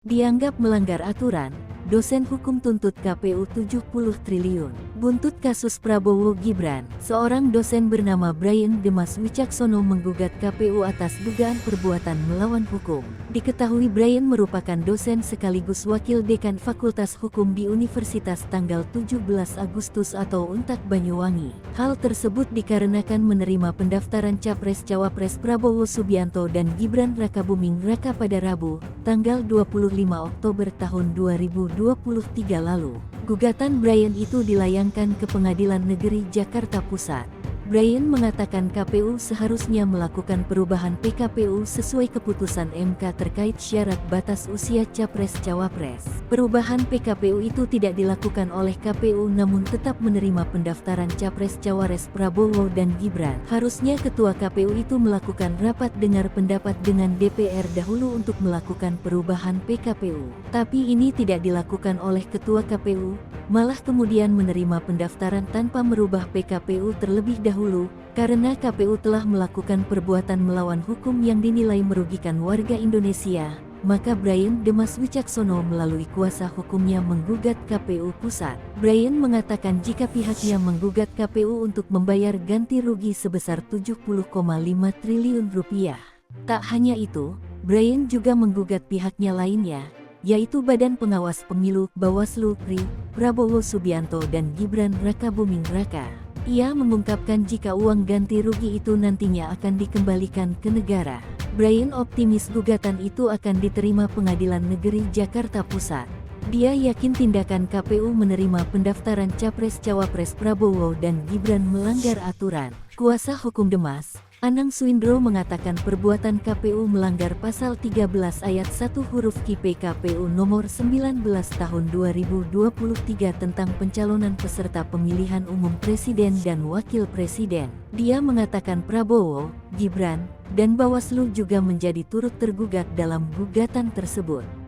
Dianggap melanggar aturan, dosen hukum tuntut KPU 70 triliun. Buntut kasus Prabowo Gibran, seorang dosen bernama Brian Demas Wicaksono menggugat KPU atas dugaan perbuatan melawan hukum. Diketahui Brian merupakan dosen sekaligus wakil dekan Fakultas Hukum di Universitas tanggal 17 Agustus atau UNTAD Banyuwangi. Hal tersebut dikarenakan menerima pendaftaran Capres-Cawapres Prabowo Subianto dan Gibran Rakabuming Raka pada Rabu, tanggal 25 Oktober tahun 2023 lalu. Gugatan Brian itu dilayangkan ke Pengadilan Negeri Jakarta Pusat. Brian mengatakan KPU seharusnya melakukan perubahan PKPU sesuai keputusan MK terkait syarat batas usia Capres-Cawapres. Perubahan PKPU itu tidak dilakukan oleh KPU namun tetap menerima pendaftaran Capres-Cawapres Prabowo dan Gibran. Harusnya Ketua KPU itu melakukan rapat dengar pendapat dengan DPR dahulu untuk melakukan perubahan PKPU. Tapi ini tidak dilakukan oleh Ketua KPU, malah kemudian menerima pendaftaran tanpa merubah PKPU terlebih dahulu, karena KPU telah melakukan perbuatan melawan hukum yang dinilai merugikan warga Indonesia. Maka Brian Demas Wicaksono melalui kuasa hukumnya menggugat KPU Pusat. Brian mengatakan jika pihaknya menggugat KPU untuk membayar ganti rugi sebesar 70,5 triliun rupiah. Tak hanya itu, Brian juga menggugat pihaknya lainnya, yaitu Badan Pengawas Pemilu, Bawaslu, RI, Prabowo Subianto dan Gibran Rakabuming Raka. Ia mengungkapkan jika uang ganti rugi itu nantinya akan dikembalikan ke negara. Brian optimis gugatan itu akan diterima Pengadilan Negeri Jakarta Pusat. Dia yakin tindakan KPU menerima pendaftaran Capres-Cawapres Prabowo dan Gibran melanggar aturan. Kuasa hukum Demas, Anang Suindro mengatakan perbuatan KPU melanggar pasal 13 ayat 1 huruf Q PKPU nomor 19 tahun 2023 tentang pencalonan peserta pemilihan umum presiden dan wakil presiden. Dia mengatakan Prabowo, Gibran, dan Bawaslu juga menjadi turut tergugat dalam gugatan tersebut.